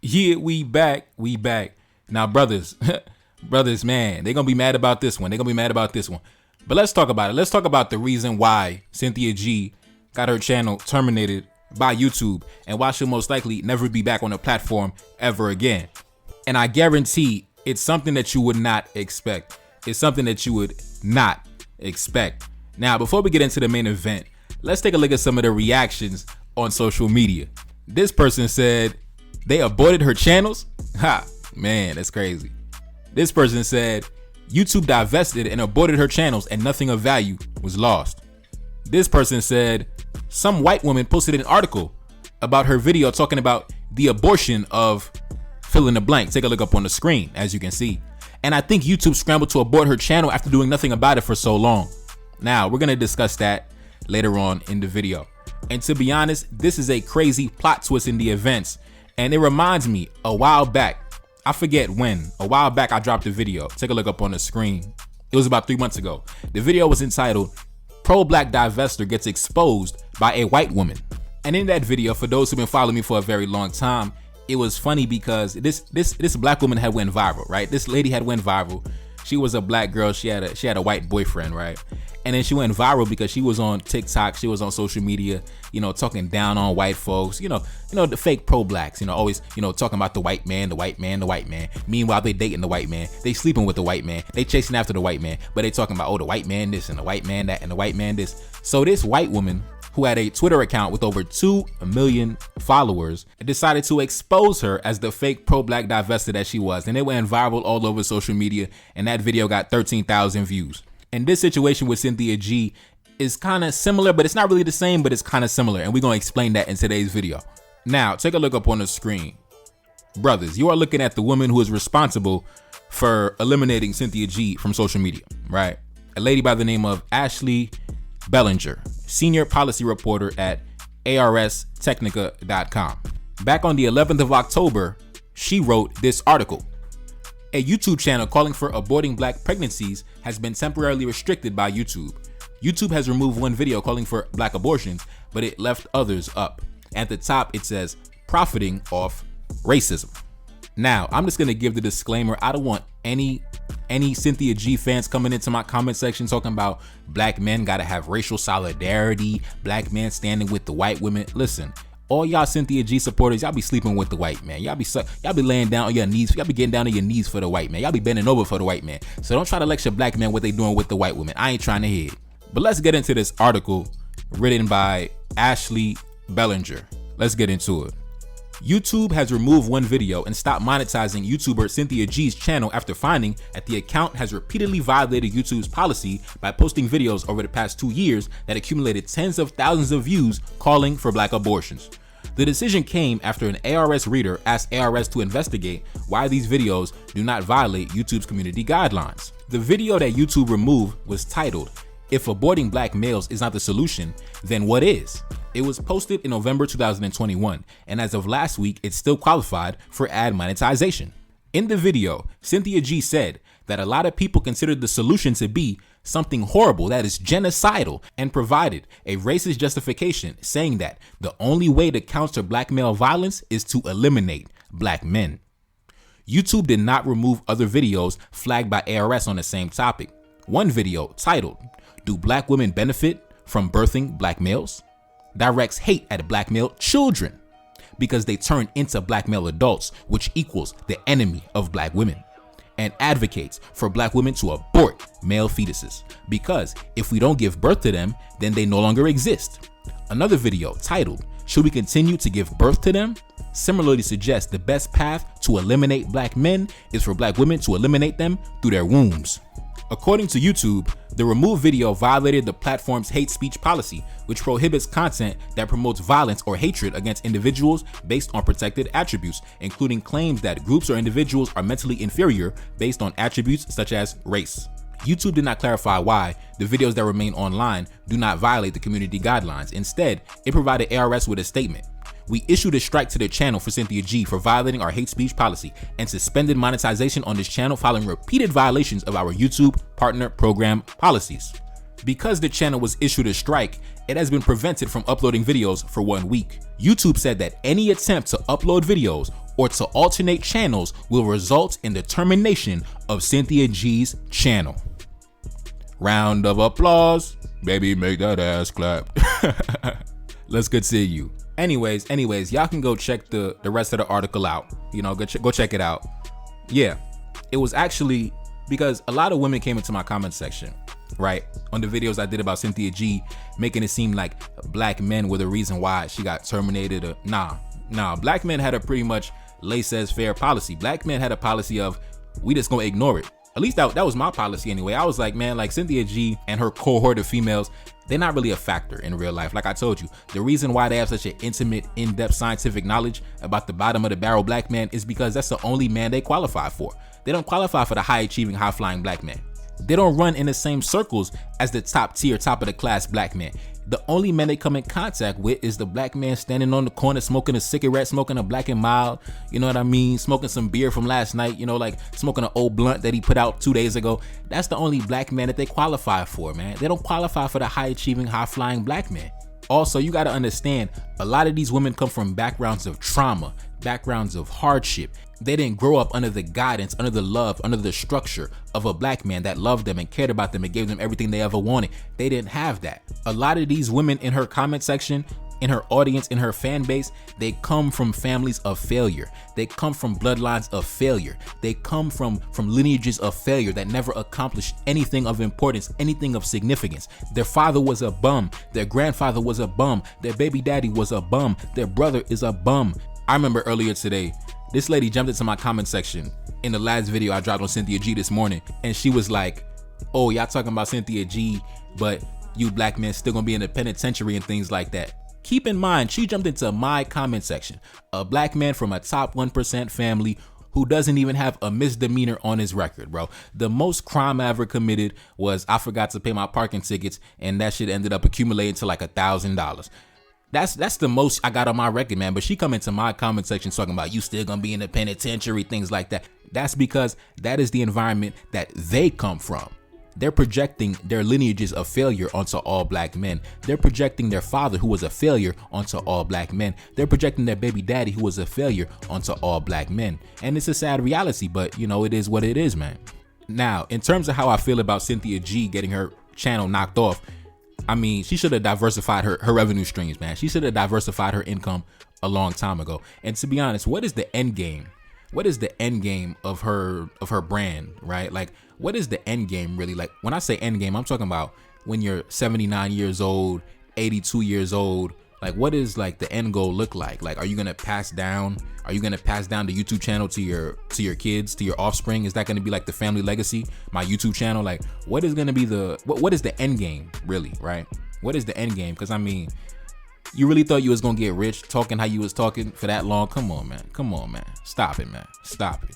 Yeah, we back. Now, brothers, man, they're going to be mad about this one. But let's talk about it. Let's talk about the reason why Cynthia G got her channel terminated by YouTube and why she'll most likely never be back on the platform ever again. And I guarantee it's something that you would not expect. Now, before we get into the main event, let's take a look at some of the reactions on social media. This person said they aborted her channels. Ha, man, that's crazy. This person said YouTube divested and aborted her channels and nothing of value was lost. This person said some white woman posted an article about her video talking about the abortion of fill in the blank. Take a look up on the screen, as you can see. And I think YouTube scrambled to abort her channel after doing nothing about it for so long. Now, we're going to discuss that later on in the video. And to be honest, this is a crazy plot twist in the events. And it reminds me a while back, I forget when, a while back I dropped a video. Take a look up on the screen. It was about 3 months ago. The video was entitled, Pro-Black Divester Gets Exposed by a White Woman. And in that video, for those who've been following me for a very long time, it was funny because this black woman had went viral, right? This lady had went viral. She was a black girl. She had a white boyfriend, right? And then she went viral because she was on TikTok. She was on social media, talking down on white folks, the fake pro-blacks, always, talking about the white man. Meanwhile, they dating the white man. They sleeping with the white man. They chasing after the white man, but they talking about, oh, the white man this and the white man that and the white man this. So this white woman who had a Twitter account with over 2 million followers decided to expose her as the fake pro-black divester that she was. And it went viral all over social media. And that video got 13,000 views. And this situation with Cynthia G is kind of similar, but it's not really the same, but it's kind of similar. And we're going to explain that in today's video. Now, take a look up on the screen. Brothers, you are looking at the woman who is responsible for eliminating Cynthia G from social media, right? A lady by the name of Ashley Bellinger, senior policy reporter at arstechnica.com. Back on the 11th of October, she wrote this article. A YouTube channel calling for aborting black pregnancies has been temporarily restricted by YouTube. YouTube has removed one video calling for black abortions, but it left others up. At the top, it says, profiting off racism. Now, I'm just going to give the disclaimer. I don't want any Cynthia G fans coming into my comment section talking about black men got to have racial solidarity, black men standing with the white women. Listen, all y'all Cynthia G supporters, y'all be sleeping with the white man. Y'all be laying down on your knees. Y'all be getting down on your knees for the white man. Y'all be bending over for the white man. So don't try to lecture black men what they doing with the white women. I ain't trying to hear it. But let's get into this article written by Ashley Bellinger. Let's get into it. YouTube has removed one video and stopped monetizing YouTuber Cynthia G's channel after finding that the account has repeatedly violated YouTube's policy by posting videos over the past 2 years that accumulated tens of thousands of views calling for black abortions. The decision came after an ARS reader asked ARS to investigate why these videos do not violate YouTube's community guidelines. The video that YouTube removed was titled, If Aborting Black Males is Not the Solution, Then What Is? It was posted in November 2021, and as of last week, it still qualified for ad monetization. In the video, Cynthia G said that a lot of people considered the solution to be something horrible that is genocidal and provided a racist justification, saying that the only way to counter black male violence is to eliminate black men. YouTube did not remove other videos flagged by ARS on the same topic. One video titled, Do Black Women Benefit from Birthing Black Males? Directs hate at black male children because they turn into black male adults, which equals the enemy of black women, and advocates for black women to abort male fetuses because if we don't give birth to them, then they no longer exist. Another video titled, Should We Continue to Give Birth to Them? Similarly suggests the best path to eliminate black men is for black women to eliminate them through their wombs. According to YouTube, the removed video violated the platform's hate speech policy, which prohibits content that promotes violence or hatred against individuals based on protected attributes, including claims that groups or individuals are mentally inferior based on attributes such as race. YouTube did not clarify why the videos that remain online do not violate the community guidelines. Instead, it provided ARS with a statement. We issued a strike to the channel for Cynthia G for violating our hate speech policy and suspended monetization on this channel following repeated violations of our YouTube partner program policies. Because the channel was issued a strike, it has been prevented from uploading videos for 1 week. YouTube said that any attempt to upload videos or to alternate channels will result in the termination of Cynthia G's channel. Round of applause. Baby, make that ass clap. Let's continue. Anyways, y'all can go check the rest of the article out. You know, go check it out. Yeah, it was actually because a lot of women came into my comment section, right, on the videos I did about Cynthia G, making it seem like black men were the reason why she got terminated. Or nah, black men had a pretty much laissez-faire policy. Black men had a policy of, we just gonna ignore it. At least that was my policy anyway. I was like, man, like Cynthia G and her cohort of females, they're not really a factor in real life. Like I told you, the reason why they have such an intimate, in-depth scientific knowledge about the bottom of the barrel black man is because that's the only man they qualify for. They don't qualify for the high-achieving, high-flying black man. They don't run in the same circles as the top tier, top of the class black man. The only man they come in contact with is the black man standing on the corner smoking a cigarette, smoking a Black and Mild, you know what I mean? Smoking some beer from last night, you know, like smoking an old blunt that he put out 2 days ago. That's the only black man that they qualify for, man. They don't qualify for the high-achieving, high-flying black man. Also, you got to understand, a lot of these women come from backgrounds of trauma, backgrounds of hardship. They didn't grow up under the guidance, under the love, under the structure of a black man that loved them and cared about them and gave them everything they ever wanted. They didn't have that. A lot of these women in her comment section, in her audience, in her fan base, they come from families of failure. They come from bloodlines of failure. They come from lineages of failure that never accomplished anything of importance, anything of significance. Their father was a bum. Their grandfather was a bum. Their baby daddy was a bum. Their brother is a bum. I remember earlier today, this lady jumped into my comment section in the last video I dropped on Cynthia G this morning, and she was like, oh, y'all talking about Cynthia G, but you black men still gonna be in the penitentiary and things like that. Keep in mind, she jumped into my comment section, a black man from a top 1% family who doesn't even have a misdemeanor on his record, bro. The most crime I ever committed was I forgot to pay my parking tickets, and that shit ended up accumulating to like $1,000. That's the most I got on my record, man. But she come into my comment section talking about you still gonna be in the penitentiary, things like that. That's because that is the environment that they come from. They're projecting their lineages of failure onto all black men. They're projecting their father, who was a failure, onto all black men. They're projecting their baby daddy, who was a failure, onto all black men. And it's a sad reality, but you know, it is what it is, man. Now, in terms of how I feel about Cynthia G getting her channel knocked off, I mean, she should have diversified her revenue streams, man. She should have diversified her income a long time ago. And to be honest, what is the end game? What is the end game of her brand, right? Like, what is the end game really? Like, when I say end game, I'm talking about when you're 79 years old, 82 years old. Like, what is like the end goal look like? Like, are you gonna pass down? Are you gonna pass down the YouTube channel to your kids, to your offspring? Is that gonna be like the family legacy? My YouTube channel? Like, what is gonna be what is the end game really, right? What is the end game? Because I mean, you really thought you was gonna get rich talking how you was talking for that long? Come on, man. Stop it, man. Stop it.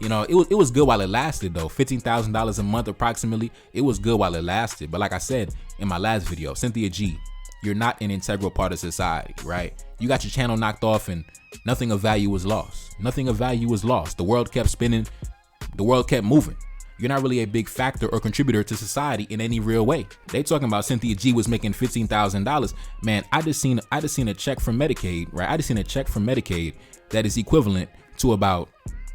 You know, it was good while it lasted though. $15,000 a month approximately. It was good while it lasted. But like I said in my last video, Cynthia G, you're not an integral part of society, right? You got your channel knocked off and nothing of value was lost. Nothing of value was lost. The world kept spinning. The world kept moving. You're not really a big factor or contributor to society in any real way. They talking about Cynthia G was making $15,000. Man, I just seen a check from Medicaid, right? I just seen a check from Medicaid that is equivalent to about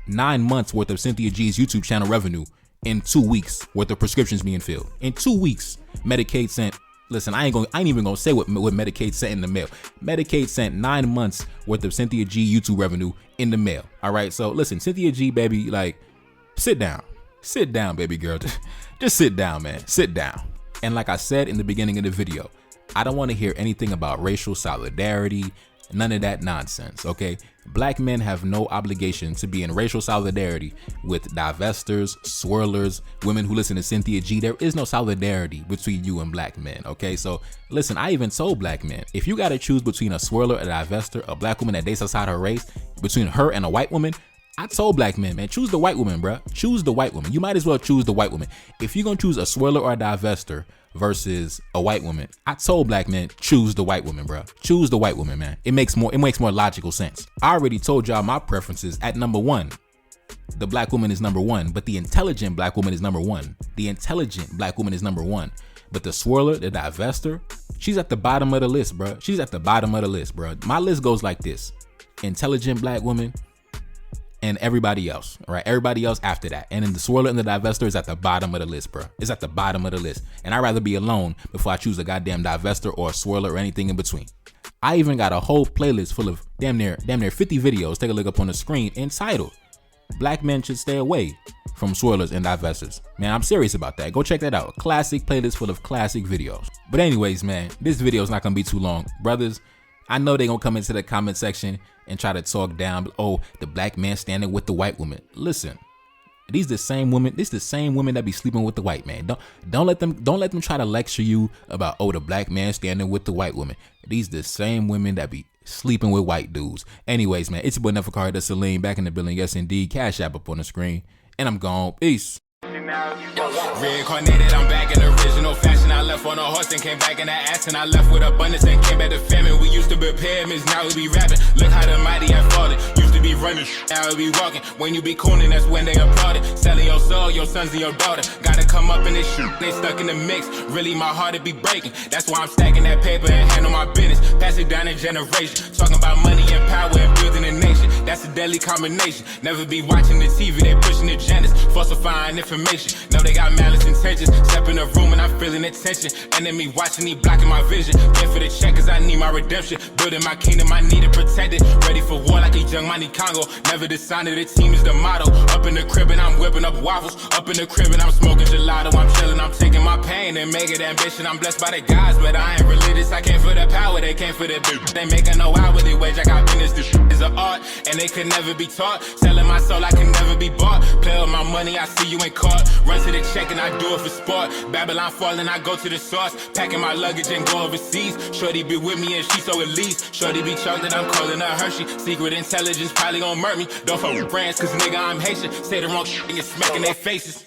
9 months worth of Cynthia G's YouTube channel revenue in 2 weeks worth of prescriptions being filled. In 2 weeks, Medicaid sent, listen, I ain't even gonna say what Medicaid sent in the mail. Medicaid sent 9 months worth of Cynthia G YouTube revenue in the mail. All right, so listen, Cynthia G, baby, like, sit down, baby girl. Just sit down, man. Sit down. And like I said in the beginning of the video, I don't want to hear anything about racial solidarity, none of that nonsense, okay? Black men have no obligation to be in racial solidarity with divestors, swirlers, women who listen to Cynthia G. There is no solidarity between you and black men, okay? So listen, I even told black men, if you got to choose between a swirler, a divestor, a black woman that dates outside her race, between her and a white woman, I told black men, man, choose the white woman, bruh. Choose the white woman. You might as well choose the white woman. If you're going to choose a swirler or a divestor versus a white woman, I told black men, choose the white woman, bruh. Choose the white woman, man. It makes more logical sense. I already told y'all my preferences at number one. The black woman is number one, but the intelligent black woman is number one. The intelligent black woman is number one. But the swirler, the divestor, she's at the bottom of the list, bruh. She's at the bottom of the list, bruh. My list goes like this. Intelligent black woman, and everybody else, right? Everybody else after that. And then the swirler and the divester is at the bottom of the list, bro. It's at the bottom of the list. And I'd rather be alone before I choose a goddamn divester or a swirler or anything in between. I even got a whole playlist full of damn near 50 videos. Take a look up on the screen entitled Black Men Should Stay Away from Swirlers and Divestors. Man, I'm serious about that. Go check that out. Classic playlist full of classic videos. But anyways, man, this video is not gonna be too long. Brothers, I know they gonna come into the comment section and try to talk down, oh, the black man standing with the white woman. Listen, these the same women that be sleeping with the white man. Don't let them try to lecture you about, oh, the black man standing with the white woman. These the same women that be sleeping with white dudes. Anyways, man, it's your boy Neferkari the Celine back in the building. Yes, indeed. Cash App up on the screen. And I'm gone. Peace. Reincarnated, I'm back in original fashion. I left on a horse and came back in the ass, and I left with abundance and came back to famine. We used to be pyramids, now we be rapping. Look how the mighty have fallen. Used to be running, now we be walking. When you be cooning, that's when they applauded. Selling your soul, your sons and your daughter. Gotta come up in this shit, they stuck in the mix. Really, my heart it be breaking. That's why I'm stacking that paper and handle my business. Pass it down in generation. Talking about money and power and building a nation. That's a deadly combination. Never be watching the TV, they pushing agendas, falsifying information. Know they got malice intentions. Step in the room and I'm feeling the tension. Enemy watching, he blocking my vision. Pay for the check cause I need my redemption. Building my kingdom, I need it protected. Ready for war like a young Money Congo. Never decided the team is the motto. Up in the crib and I'm whipping up waffles. Up in the crib and I'm smoking gelato. I'm chilling, I'm taking my pain and make it ambition. I'm blessed by the gods, but I ain't religious. I came for the power, they came for the bitch. They making no hourly wage. I got business, this shit is an art, and they could never be taught. Selling my soul, I can never be bought. Play with my money, I see you in court. Run to the check and I do it for sport. Babylon falling, I go to the source. Packing my luggage and go overseas. Shorty be with me and she so elite. Shorty be chocolate, I'm calling her Hershey. Secret intelligence probably gon' murk me. Don't fuck with friends, cause nigga I'm Haitian. Say the wrong shit and you're smacking their faces.